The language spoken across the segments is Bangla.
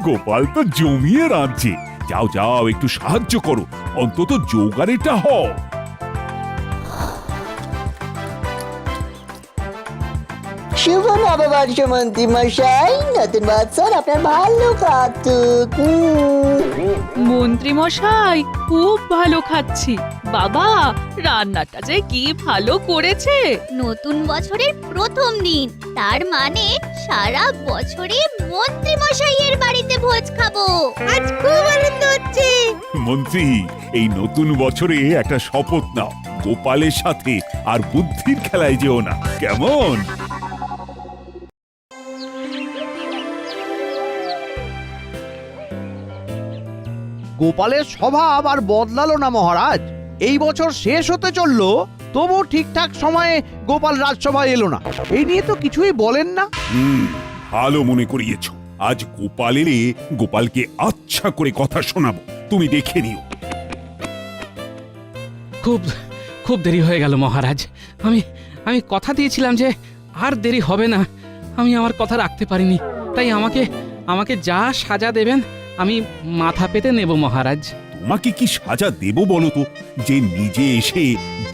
গোপাল তো জমিয়ে রাঁধছে। যাও যাও, একটু সাহায্য করো, অন্তত জোগাড়েটা হও। শুভ নববর্ষ মন্ত্রী মশাই, নতুন বছর আপনার ভালো কাটুক। মন্ত্রী মশাই, খুব ভালো খাচ্ছি। বাবা, রান্নাটা যে কি ভালো করেছে। নতুন বছরের প্রথম দিন, তার মানে সারা বছরে মন্ত্রী মশাইয়ের বাড়িতে ভোজ খাবো। আজ খুব আনন্দ হচ্ছে। মন্ত্রী, এই নতুন বছরে একটা শপথ নাও, গোপালের সাথে আর বুদ্ধির খেলায় যেও না, কেমন? গোপালের স্বভাব আর বদলালো না মহারাজ। এই বছর শেষ হতে চললো, তবু ঠিকঠাক সময়ে গোপাল রাজসভায় এলো না। এই নিয়ে তো কিছুই বলেন না। ভালো মনে করিয়েছ। আজ গোপাল এলে গোপালকে আচ্ছা করে কথা শোনাবো, তুমি দেখে নিও। খুব খুব দেরি হয়ে গেল মহারাজ। আমি আমি কথা দিয়েছিলাম যে আর দেরি হবে না। আমি আমার কথা রাখতে পারিনি, তাই আমাকে যা সাজা দেবেন আমি মাথা পেতে নেব মহারাজ। তোমাকে কি সাজা দেব বলো তো? যে নিজে এসে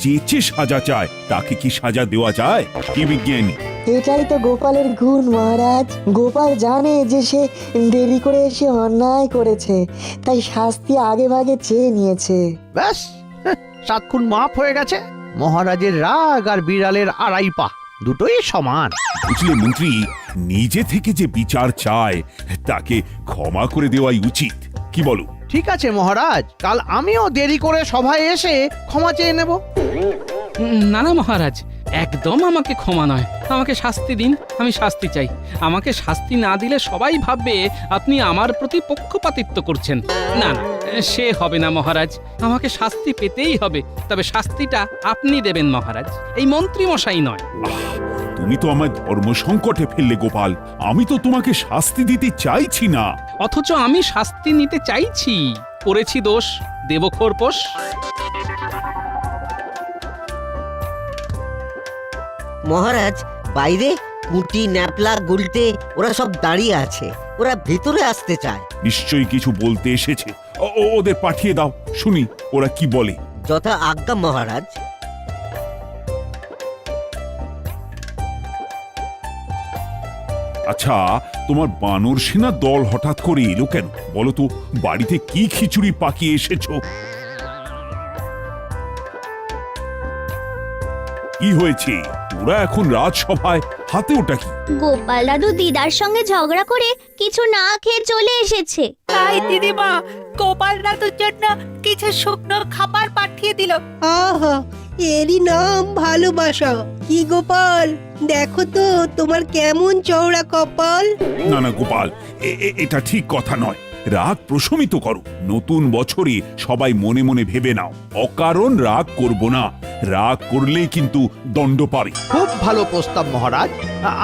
যেচে সাজা চায় তাকে কি সাজা দেওয়া যায়? কি বিজ্ঞানী! এটাই তো গোপালের গুণ মহারাজ। গোপাল জানে যে সে দেরি করে এসে অন্যায় করেছে, তাই শাস্তি আগে ভাগে চেয়ে নিয়েছে। ব্যাস, সাত খুন মাফ হয়ে গেছে। মহারাজের রাগ আর বিড়ালের আড়াই পা দুটোই সমান। বুঝলে মন্ত্রী, নিজে থেকে যে বিচার চায় তাকে ক্ষমা করে দেওয়াই উচিত, কি বলো? ঠিক আছে মহারাজ, কাল আমিও দেরি করে সভায় এসে ক্ষমা চেয়ে নেব। না না মহারাজ, একদম আমাকে ক্ষমা নয়, আমাকে শাস্তি দিন। আমি শাস্তি চাই। আমাকে শাস্তি না দিলে সবাই ভাববে আপনি আমার প্রতি পক্ষপাতিত্ব করছেন। না না, সে হবে না মহারাজ। আমাকে শাস্তি পেতেই হবে, তবে শাস্তিটা আপনি দেবেন মহারাজ, এই মন্ত্রী মশাই নয়। তুমি তো আমার ধর্ম সংকটে ফেললে গোপাল। আমি তো তোমাকে শাস্তি দিতে চাইছি না। অথচ আমি শাস্তি নিতে চাইছি। করেছি দোষ, দেব খোরপোশ। মহারাজ, বাইরে কুটি, ন্যাপলা, গুলটে ওরা সব দাঁড়িয়ে আছে। ওরা ভিতরে আসতে চায়। নিশ্চয়ই কিছু বলতে এসেছে। ওদের পাঠিয়ে দাও, শুনি ওরা কি বলে। যথা আজ্ঞা মহারাজ। আচ্ছা, তোমার বানর সেনা দল হঠাৎ করে এলো কেন বলো তো? বাড়িতে কি খিচুড়ি পাকিয়ে এসেছো? কি হয়েছে? তোরা এখন রাজসভায়, হাতে ওটা কি? গোপাল দাদু দিদার সঙ্গে ঝগড়া করে কিছু না খেয়ে চলে এসেছে। তাই দিদিমা গোপাল দাদুর জন্য কিছু শুকনো খাবার পাঠিয়ে দিল। আহা, এরই নাম ভালোবাসা। কি গোপাল, দেখো তো তোমার কেমন চওড়া কপাল। না না গোপাল, এটা ঠিক কথা নয়। রাগ প্রশমিত করো। নতুন বছরে সবাই মনে মনে ভেবে নাও, অকারণ রাগ করব না। রাগ করলেই কিন্তু দণ্ড পাবে। খুব ভালো প্রস্তাব মহারাজ।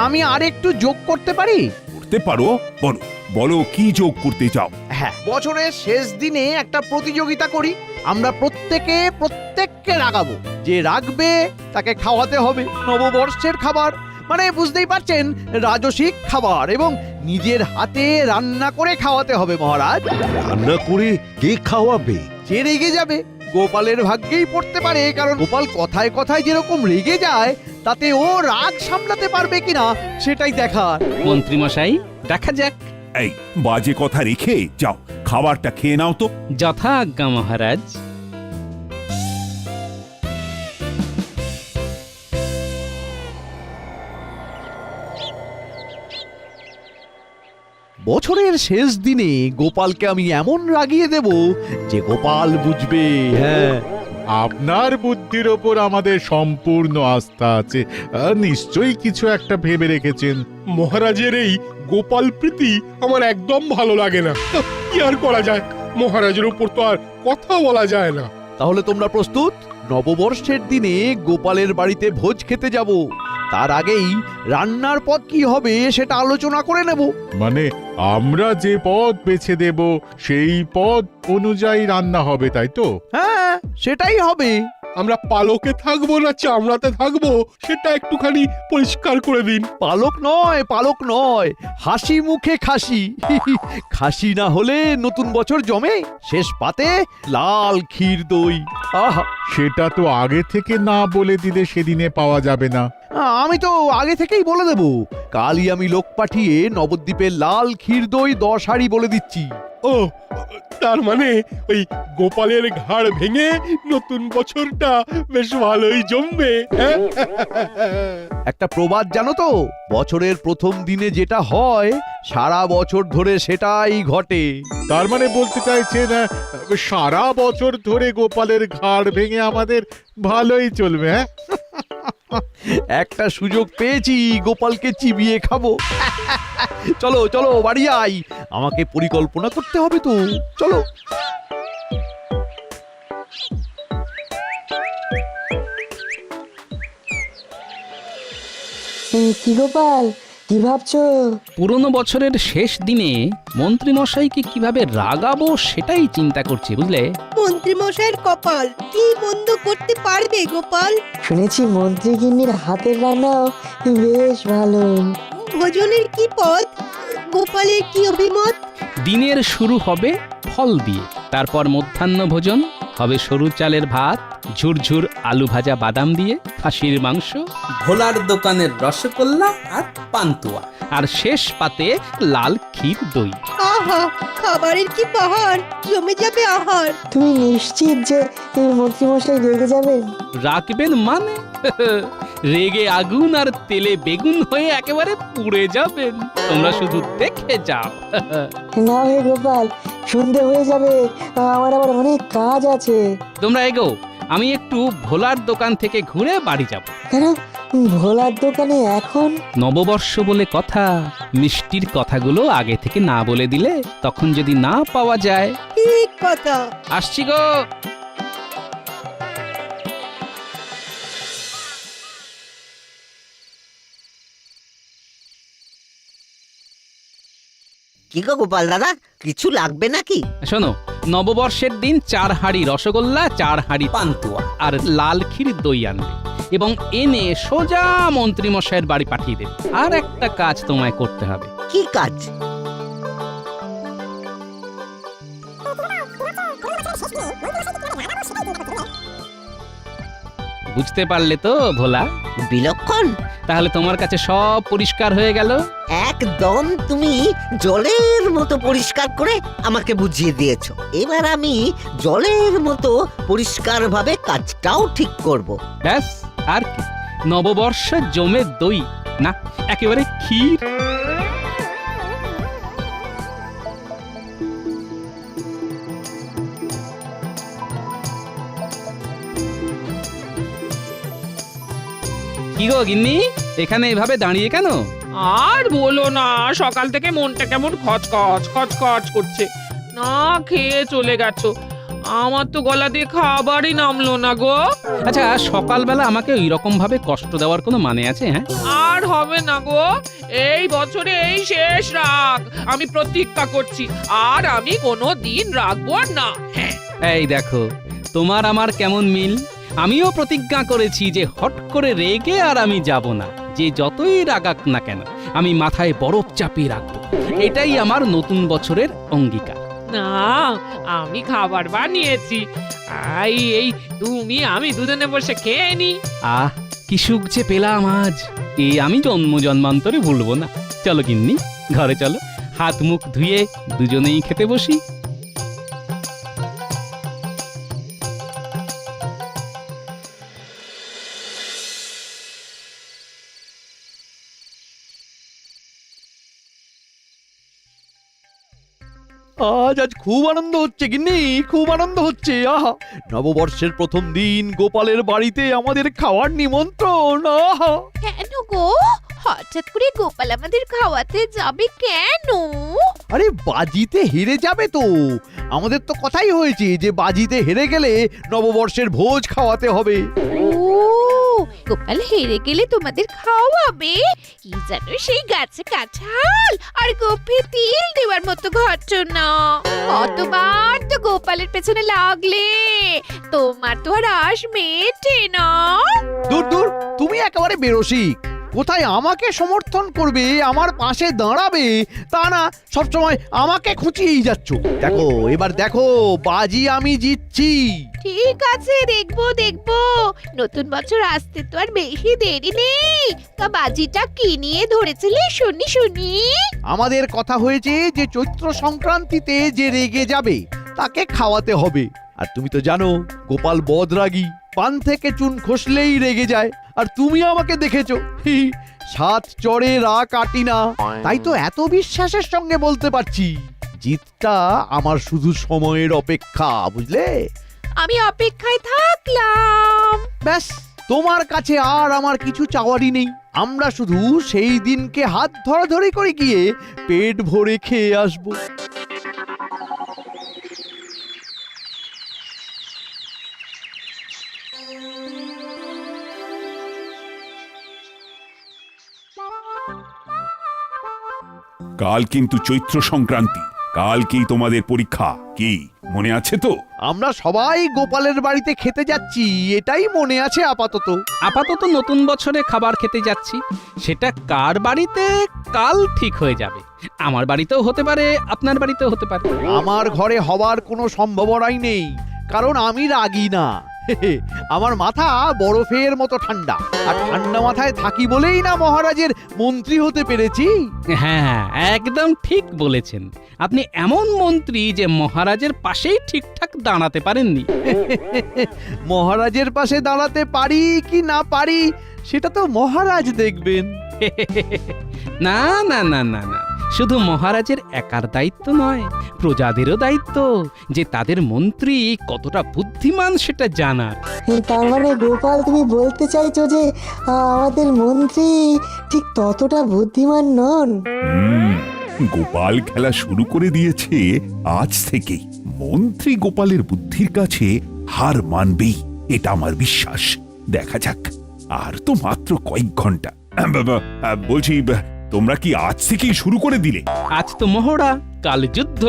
আমি আর একটু যোগ করতে পারি? করতে পারো, বলো বলো কি যোগ করতে চাও? হ্যাঁ, বছরের শেষ দিনে একটা প্রতিযোগিতা করি। আমরা প্রত্যেককে রাগাবো। যে রাগবে তাকে খাওয়াতে হবে নববর্ষের খাবার। মানে বুঝতেই পারছেন, রাজসিক খাবার, এবং নিজের হাতে রান্না করে খাওয়াতে হবে মহারাজ। রান্না করে কে খাওয়াবে? যে রেগে যাবে গোপালের ভাগ্যেই পড়তে পারে, কারণ গোপাল কথায় কথায় যেরকম রেগে যায়, তাতে ও রাগ সামলাতে পারবে কিনা সেটাই দেখার। মন্ত্রী মশাই, দেখা যাক। এই বাজে কথা রেখে যাও, খাবারটা খেয়ে নাও তো। যথা আজ্ঞা মহারাজ। বছরের শেষ দিনে গোপালকে আমি এমন রাগিয়ে দেব যে গোপাল বুঝবে। হ্যাঁ, আপনার বুদ্ধির ওপর আমাদের সম্পূর্ণ আস্থা আছে। নিশ্চয়ই কিছু একটা ভেবে রেখেছেন। মহারাজের এই গোপাল প্রীতি আমার একদম ভালো লাগে না। কি আর করা যায়, মহারাজের উপর তো আর কথা বলা যায় না। তাহলে তোমরা প্রস্তুত? নববর্ষের দিনে গোপালের বাড়িতে ভোজ খেতে যাব। তার আগেই রান্নার পদ কি হবে সেটা আলোচনা করে নেব। মানে আমরা যে পদ বেছে দেব সেই পদ অনুযায়ী রান্না হবে, তাই তো? হ্যাঁ, সেটাই হবে। আমরা পালকে থাকবো না চামড়াতে থাকবো সেটা একটুখানি পরিষ্কার করে দিন। পালক নয়, হাসি মুখে খাসি। খাসি না হলে নতুন বছর জমে। শেষ পাতে লাল ক্ষীর দই। আহা, সেটা তো আগে থেকে না বলে দিলে সেদিনে পাওয়া যাবে না। আমি তো আগে থেকেই বলে দেব। কালই আমি লোক পাঠিয়ে নবদ্বীপের লাল ক্ষীর দই 10 হাঁড়ি বলে দিচ্ছি। ও, তার মানে ওই গোপালের ঘাড় ভেঙে নতুন বছরটা বেশ ভালোই জমবে, হ্যাঁ? একটা প্রবাদ জানো তো, বছরের প্রথম দিনে যেটা হয় সারা বছর ধরে সেটাই ঘটে। তার মানে বলতে চাইছেন সারা বছর ধরে গোপালের ঘাড় ভেঙে আমাদের ভালোই চলবে, হ্যাঁ? একটা সুযোগ পেয়েছি, গোপালকে চিবিয়ে খাবো। চলো চলো বাড়ি যাই, আমাকে পরিকল্পনা করতে হবে তো। চলো। কি গোপাল, কি ভাবছো? পুরনো বছরের শেষ দিনে মন্ত্রীমশাইকে কিভাবে রাগাবো সেটাই চিন্তা করছি, বুঝলে? মন্ত্রী মশাইয়ের কপাল কি মন্দ করতে পারবে গোপাল? শুনেছি মন্ত্রী গিন্নির হাতের রান্নাও বেশ ভালো। ভোজনের কি পদ? গোপালের কি অভিমত? দিনের শুরু হবে ফল দিয়ে, তারপর মধ্যাহ্ন ভোজন হবে সরু চালের ভাত, ঝুরঝুর আলু ভাজা বাদাম দিয়ে, খাসির মাংস, ভোলার দোকানের রসগোল্লা আর পান্তুয়া, আর শেষ পাতে লাল ক্ষীর দই। আহা, খাবারের কি পাহাড়, জমে যাবে আহার। তুমি নিশ্চিত যে মন্ত্রীমশাই রেগে যাবেন? রাখবেন মানে? রেগে আগুন আর তেলে বেগুন হয়ে একেবারে পুড়ে যাবেন। তোমরা শুধু দেখে যাও। না হে গোপাল, সন্ধে হয়ে যাবে, আমার আবার অনেক কাজ আছে। তোমরা এগো, আমি একটু ভোলার দোকান থেকে ঘুরে বাড়ি যাব। কেন ভোলার দোকানে এখন? নববর্ষ বলে কথা, মিষ্টির কথাগুলো আগে থেকে না বলে দিলে তখন যদি না পাওয়া যায়। ঠিক কথা। আসছি গো। কি গো গোপাল দাদা, কিছু লাগবে নাকি? শোনো, নববর্ষের দিন 4 হাঁড়ি রসগোল্লা, 4 হাঁড়ি পান্তুয়া আর লাল ক্ষীর দই আনবে এবং এনে সোজা মন্ত্রীমশাইয়ের বাড়ি পাঠিয়ে দেবে। আর একটা কাজ তোমায় করতে হবে। কি কাজ? বুঝতে পারলে তো ভোলা? বিলক্ষণ। তাহলে তোমার কাছে সব পরিষ্কার হয়ে গেল। একদম তুমি জলের মতো পরিষ্কার করে আমাকে বুঝিয়ে দিয়েছো। এবার আমি জলের মতো পরিষ্কারভাবে কাজটাও ঠিক করব। ব্যাস, আর কি? নববর্ষ জমে দই না, একেবারে ক্ষীর। কি গো গিন্নি, এখানে এভাবে দাঁড়িয়ে কেন? আর বলো না, সকাল থেকে মনটা কেমন খচখচ খচখচ করছে। না খেয়ে চলে গেছো, আমার তো গলা দিয়ে খাবারই নামলো না গো। আচ্ছা, সকালবেলা আমাকে ওই রকম ভাবে কষ্ট দেওয়ার কোনো মানে আছে? হ্যাঁ, আর হবে না গো, এই বছরে এই শেষ রাগ। আমি প্রতিজ্ঞা করছি, আর আমি কোনো দিন রাখবো না। হ্যাঁ, এই দেখো তোমার আমার কেমন মিল। আমিও প্রতিজ্ঞা করেছি যে হট করে রেগে আর আমি যাব না। যে যতই রাগাক না কেন, আমি মাথায় বরফ চাপিয়ে রাখবো। এটাই আমার নতুন বছরের অঙ্গীকার। না, আমি খাবার বানিয়েছি। এই তুমি আমি দুজনে বসে খেয়ে নি। আহ, কি সুখ যে পেলাম আজ, এই আমি জন্ম জন্মান্তরে ভুলবো না। চলো গিন্নি, ঘরে চলো, হাত মুখ ধুয়ে দুজনেই খেতে বসি। আজ খুব আনন্দ হচ্ছে গিন্নি, খুব আনন্দ হচ্ছে। আহা, নববর্ষের প্রথম দিন গোপালের বাড়িতে আমাদের খাওয়ার নিমন্ত্রণ। আহা, কেন গো, হঠাৎ করে গোপাল আমাদের খাওয়াতে যাবে কেন? আরে বাজিতে হেরে যাবে তো। আমাদের তো কথাই হয়েছে যে বাজিতে হেরে গেলে নববর্ষের ভোজ খাওয়াতে হবে। ও গোপাল হেরে গেলে তোমাদের খাওয়াবে কি জানো সেই গাছে কাঁঠাল আর গোফে তিল দেওয়ার মতো ঘটনা। কতবার তো গোপালের পেছনে লাগলে, তোমার তো আর আশ মেটে না। দূর দূর, তুমি একেবারে বেরসিক। কোথায় আমাকে সমর্থন করবে, আমার পাশে দাঁড়াবে, তা না সবসময় আমাকে খুঁচিয়েই যাচ্ছ। দেখো এবার দেখো, বাজি আমি জিতছি। ঠিক আছে, দেখবো দেখবো। নতুন বছর আসতে তো আর বেশি দেরি নেই। তা বাজিটা কি নিয়ে ধরেছিলে শুনি শুনি। আমাদের কথা হয়েছে যে চৈত্র সংক্রান্তিতে যে রেগে যাবে তাকে খাওয়াতে হবে। আর তুমি তো জানো গোপাল বদরাগী, পান থেকে চুন খসলেই রেগে যায়। আর তুমি আমাকে দেখেছো, সাত চড়ে রা কাটি না। তাই তো এত বিশ্বাসের সঙ্গে বলতে পারছি, জিতটা আমার শুধু সময়ের অপেক্ষা, বুঝলে? আমি অপেক্ষায় থাকলাম। ব্যাস, তোমার কাছে আর আমার কিছু চাওয়ারই নেই। আমরা শুধু সেই দিনকে হাত ধরাধরি করে গিয়ে পেট ভরে খেয়ে আসবো। কাল কিন্তু চৈত্র সংক্রান্তি, কালকেই তোমাদের পরীক্ষা, কি মনে আছে তো? আমরা সবাই গোপালের বাড়িতে খেতে যাচ্ছি, এটাই মনে আছে আপাতত। আপাতত নতুন বছরে খাবার খেতে যাচ্ছি, সেটা কার বাড়িতে কাল ঠিক হয়ে যাবে। আমার বাড়িতেও হতে পারে, আপনার বাড়িতেও হতে পারে। আমার ঘরে হবার কোনো সম্ভাবনাই নেই, কারণ আমি রাগী না। আমার মাথা বরফের মতো ঠান্ডা, আর ঠান্ডা মাথায় থাকি বলেই না মহারাজের মন্ত্রী হতে পেরেছি। হ্যাঁ, একদম ঠিক বলেছেন। আপনি এমন মন্ত্রী যে মহারাজের পাশেই ঠিকঠাক দাঁড়াতে পারেননি। মহারাজের পাশে দাঁড়াতে পারি কি না পারি সেটা তো মহারাজ দেখবেন। না না না না না, শুধু মহারাজের একার দায়িত্ব নয়, প্রজাদেরও দায়িত্ব যে তাদের মন্ত্রী কতটা বুদ্ধিমান সেটা জানার। তার মানে গোপাল, তুমি বলতে চাইছো যে আমাদের মন্ত্রী ঠিক ততটা বুদ্ধিমান নন? গোপাল খেলা শুরু করে দিয়েছে আজ থেকেই। মন্ত্রী গোপালের বুদ্ধির কাছে হার মানবেই, এটা আমার বিশ্বাস। দেখা যাক, আর তো মাত্র কয়েক ঘন্টা। বলছি, তোমরা কি আজ থেকেই শুরু করে দিলে? আজ তো মহড়া, কাল যুদ্ধ।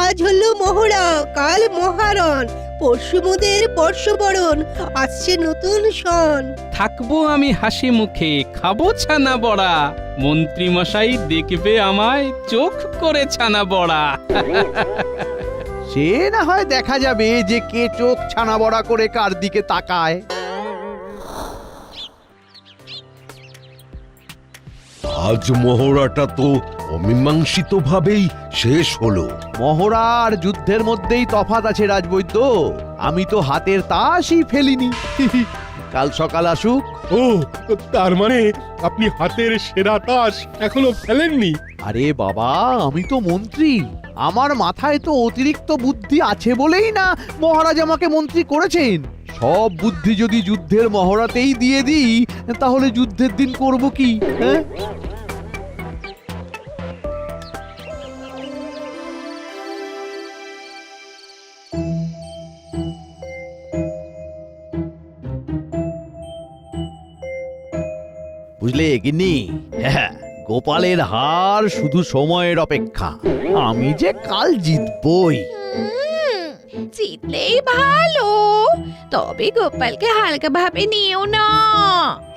আজ হলো মহড়া, কাল মহারণ, পরশু মোদের বর্ষবরণ, আসছে নতুন সন। থাকবো আমি হাসি মুখে, খাবো ছানা বড়া, মন্ত্রী মশাই দেখবে আমায় চোখ করে ছানা বড়া। সে না হয় দেখা যাবে যে কে চোখ ছানা বড়া করে কার দিকে তাকায়। আজ মহড়াটা তো অমীমাংসিত ভাবেই শেষ হলো। মহড়া আর যুদ্ধের মধ্যেই তফাৎ আছে রাজবৈদ্য। আমি তো হাতের তাসই ফেলিনি। কাল সকাল আসুক। ও, তার মানে আপনি হাতের সেরা তাস এখনো ফেলেননি? আরে বাবা, আমি তো মন্ত্রী, আমার মাথায় তো অতিরিক্ত বুদ্ধি আছে বলেই না মহারাজ আমাকে মন্ত্রী করেছেন। সব বুদ্ধি যদি যুদ্ধের মহড়াতেই দিয়ে দিই, তাহলে যুদ্ধের দিন করব কি? হ্যাঁ, বুঝলে গিন্নি? হ্যাঁ, গোপালের হার শুধু সময়ের অপেক্ষা। আমি যে কাল জিতবই। জিতলেই ভালো, তবে গোপালকে হালকা ভাবে নিও না।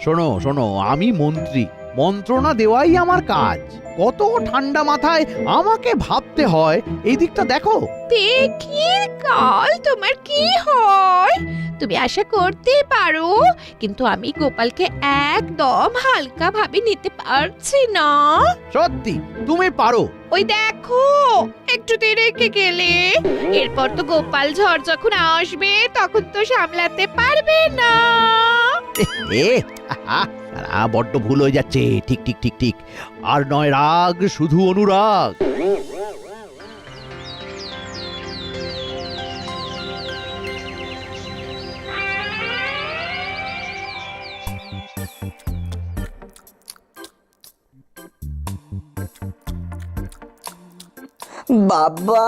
শোনো শোনো, আমি মন্ত্রী, মন্ত্রণা দেওয়াই আমার কাজ। কত ঠান্ডা মাথায় আমাকে ভাবতে হয়, এই দিকটা দেখো। দেখি কাল তোমার কি হয়। তুমি আশা করতে পারো, কিন্তু আমি গোপালকে একদম হালকা ভাবে নিতে পারছি না। সত্যি তুমি পারো। ওই দেখো, একটুতেই রেখে গেলে। এরপর তো গোপাল ঝড় যখন আসবে তখন তো সামলাতে পারবে না। বড্ড ভুল হয়ে যাচ্ছে। ঠিক ঠিক ঠিক ঠিক, আর নয় রাগ, শুধু অনুরাগ। বাবা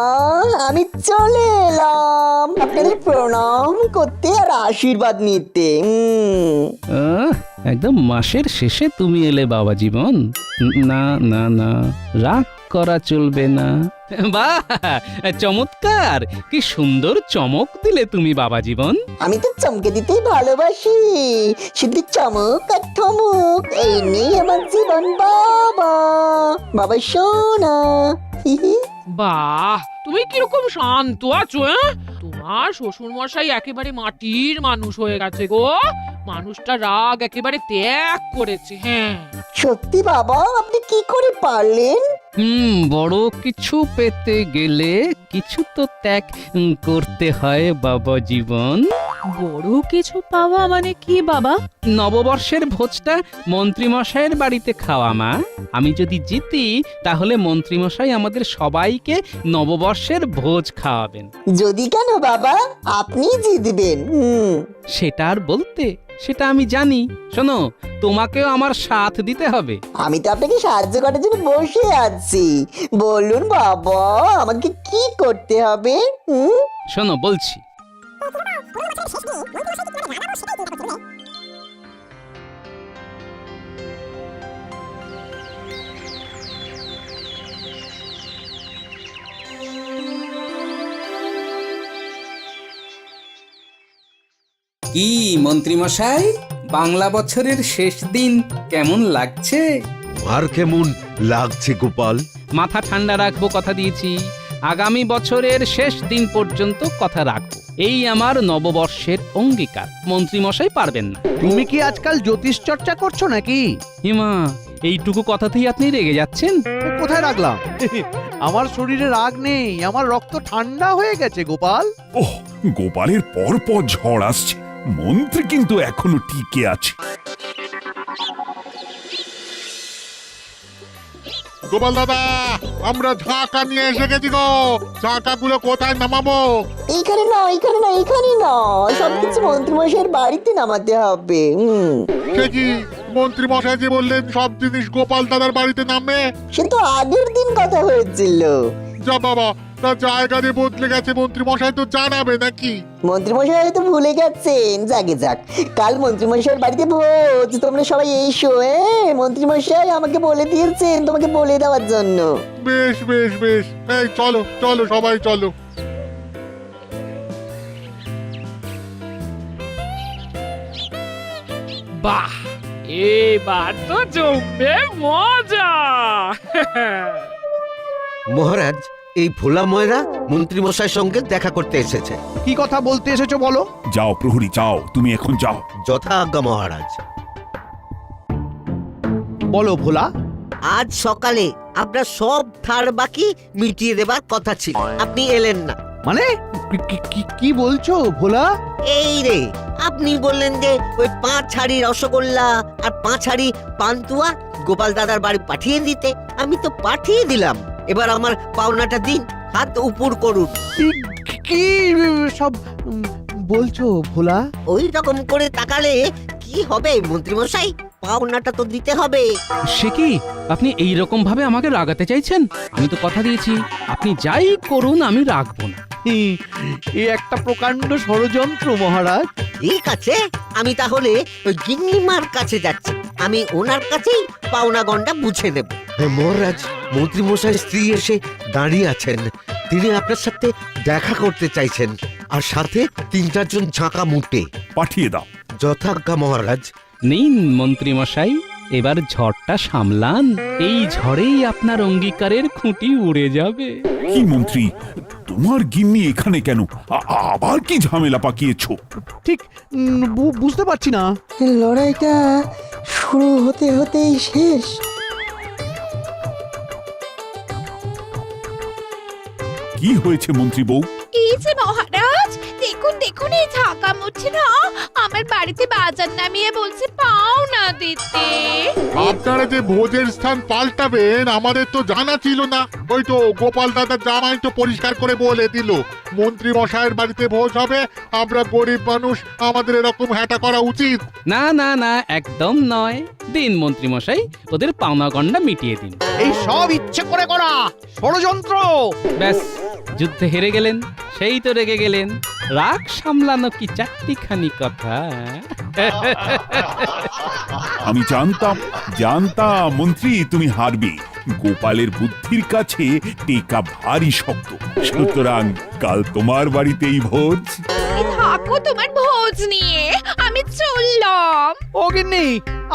আমি চলে এলাম আপনাদের প্রণাম করতে আর আশীর্বাদ নিতে একদম মাসের শেষে তুমি এলে বাবা জীবন। না না না, রাগ করা চলবে না। বাহ, চমৎকার! কি সুন্দর চমক দিলে তুমি বাবা জীবন। আমি তো চমকে দিতেই ভালোবাসি, শুধু চমক আর ঠমক এই নিয়ে আমার জীবন বাবা। বাবা সোনা। বাহ, তুমি কিরকম শান্ত আছো? তোমার শ্বশুর মশাই একেবারে মাটির মানুষ হয়ে গেছে গো। মানুষটা রাগ একেবারে ত্যাগ করেছে। হ্যাঁ, সত্যি বাবা, আপনি কি করে পারলেন? বড় কিছু পেতে গেলে কিছু তো ত্যাগ করতে হয় বাবা জীবন। বড় কিছু পাওয়া মানে কি বাবা? নববর্ষের ভোজটা মন্ত্রীমশাইয়ের বাড়িতে খাওয়া মা। আমি যদি জিতি তাহলে মন্ত্রীমশাই আমাদের সবাইকে নববর্ষের ভোজ খাওয়াবেন। যদি কেন বাবা, আপনি জিতবেন। সেটা আর বলতে, সেটা আমি জানি। শোনো, তোমাকেও আমার সাথ দিতে হবে। আমি তো আপনাকে সাহায্য করার জন্য বসে আছি। বলুন বাবা, আমাকে কি করতে হবে? শোনো বলছি। কি মন্ত্রীমশাই, বাংলা বছরের শেষ দিন কেমন লাগছে? আর কেমন লাগছে গোপাল? মাথা ঠান্ডা রাখবো, কথা দিয়েছি। আগামী বছরের শেষ দিন পর্যন্ত কথা রাখবো, এই আমার নববর্ষের অঙ্গীকার। মন্ত্রীমশাই পারবেন না। তুমি কি আজকাল জ্যোতিষ চর্চা করছো নাকি? হিমা, এইটুকু কথাতেই আপনি রেগে যাচ্ছেন? কোথায় রাখলাম? আমার শরীরে রাগ নেই, আমার রক্ত ঠান্ডা হয়ে গেছে গোপাল। ওহ, গোপালের পর পর ঝড় আসছে, মন্ত্রী কিন্তু এখনো টিকে আছে। গোপাল দাদা, আমরা ঝাঁকা নিয়ে এসে গেছি গো। ঝাঁকাগুলো কোথায় নামাবো? এইখানে না, এইখানে না, এইখানে না, সবকিছু মন্ত্রীমশাইয়ের বাড়িতে নামাতে হবে। সে কি, মন্ত্রী মশাই যে বললেন সব জিনিস গোপাল দাদার বাড়িতে নামবে? সে তো আগের দিন কথা হয়েছিল। যা বাবা, তার জায়গা দিয়ে বদলে গেছে, মন্ত্রী মশাই তো জানাবে নাকি? মন্ত্রীমশাই হয়তো ভুলে গেছেন। যাকে যাক, কাল মন্ত্রীমশাইয়ের বাড়িতে ভোজ, তোমরা সবাই এসো। মন্ত্রীমশাই আমাকে বলে দিয়েছেন তোমাকে বলে দেওয়ার জন্য। বেশ বেশ বেশ, এই চলো চলো সবাই চলো। বাহ, এবার তো জমবে মজা। মহারাজ, এই ভোলা ময়রা মন্ত্রী মশাইয়ের সঙ্গে দেখা করতে এসেছে। কি কথা বলতে এসেছো বলো? যাও প্রহরী, যাও, তুমি এখন যাও। যথা আজ্ঞা মহারাজ। বলো ভোলা। আজ সকালে আপনার সব ধার বাকি মিটিয়ে দেবার কথা ছিল, আপনি এলেন না। মানে কি বলছো ভোলা? এই রে, আপনি বললেন যে ওই 5 হাঁড়ি রসগোল্লা আর 5 হাঁড়ি পান্তুয়া গোপাল দাদার বাড়ি পাঠিয়ে দিতে। আমি তো পাঠিয়ে দিলাম, এবার আমার পাওনাটা দিন, হাত উপর করুন। কি সব বলছো ভোলা? ওই রকম করে তাকালে কি হবে মন্ত্রীমশাই? পাওনাটা তো দিতে হবে। সে কি, আপনি এই রকম ভাবে আমাকে রাগাতে চাইছেন? আমি তো কথা দিয়েছি, আপনি যাই করুন আমি রাখবো না। এ একটা প্রকাণ্ড ষড়যন্ত্র মহারাজ। ঠিক আছে, আমি তাহলে ওই গিন্নিমার কাছে যাচ্ছি, আমি ওনার কাছেই পাওনা গন্ডা বুঝে নেব। মহারাজ, মন্ত্রী মশাই স্ত্রী এসে দাঁড়িয়ে আছেন, তিনি আপনার সাথে দেখা করতে চাইছেন, আর সাথে 3-4 জন ঝাঁকা মুটে। পাঠিয়ে দাও। যথাজ্ঞা মহারাজ। নিন মন্ত্রীমশাই, এবার ঝড়টা সামলান। এই ঝড়েই আপনার অঙ্গীকারের খুঁটি উড়ে যাবে। কি মন্ত্রী, তোমার গিন্নি এখানে কেন? আবার কি ঝামেলা পাকিয়েছো? ঠিক বুঝতে পারছি না। লড়াইটা শুরু হতে হতেই শেষ। কি হয়েছে মন্ত্রী বউ? এই যে মহারাজ, দেখুন দেখুন, এই ঝাঁকা মুচ্ছে না আমার বাড়িতে বাজার নামিয়ে বলছে পাওনা দিতে। আপনারা যে ভোজের স্থান পাল্টাবেন আমাদের তো জানা ছিল না। ওই তো গোপাল দাদার জামাই তো পরিষ্কার করে বলে দিল মন্ত্রী মশাইয়ের বাড়িতে ভোজ হবে। আমরা গরিব মানুষ, আমাদের এরকম হ্যাটা করা উচিত? না না না, একদম নয়। দিন মন্ত্রী মশাই, ওদের পাওনা গন্ডা মিটিয়ে দিন। এই সব ইচ্ছে করে করা ষড়যন্ত্র। ব্যাস, যুদ্ধে হেরে গেলেন, সেই তো রেগে গেলেন। রাগ সামলানো কি চারটিখানি কথা। আমি জানতাম মন্ত্রী তুমি হারবে। গোপালের বুদ্ধির কাছে টেকা ভারী শক্ত। সুতরাং কাল তোমার বাড়িতেই ভোজ। তুমি থাকো তোমার ভোজ নিয়ে, আমি চললাম। ও গিন্নি,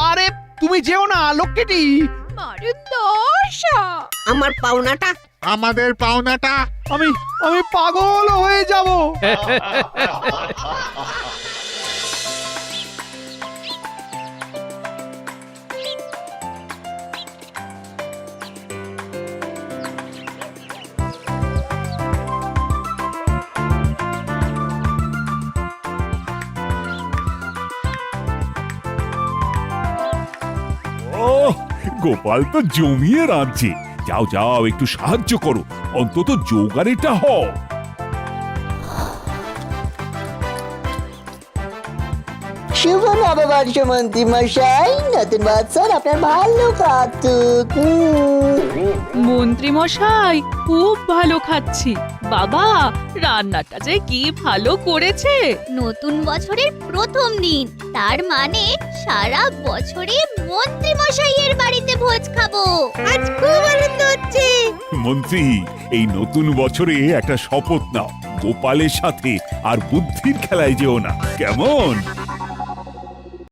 আরে তুমি যেও না লক্ষ্মীটি। মারুন দশা। আমার পাওনাটা আমাদের পাওনাটা। আমি পাগল হয়ে যাব। ও গোপাল তো জমিয়ে রাঁধছে। যাও যাও, একটু সাহায্য করো, অন্তত জোগাড়েটা হও। শুভ নববর্ষ মন্ত্রী মশাই, নতুন বছর আপনার ভালো কাটুক। মন্ত্রী মশাই, খুব ভালো খাচ্ছি। বাবা, রান্নাটা যে কি ভালো করেছে। নতুন বছরের প্রথম দিন, তার মানে সারা বছরে মন্ত্রী মশাইয়ের বাড়িতে ভোজ খাবো। আজ খুব আনন্দ হচ্ছে। মন্ত্রী, এই নতুন বছরে একটা শপথ নাও, গোপালের সাথে আর বুদ্ধির খেলায় যেও না, কেমন?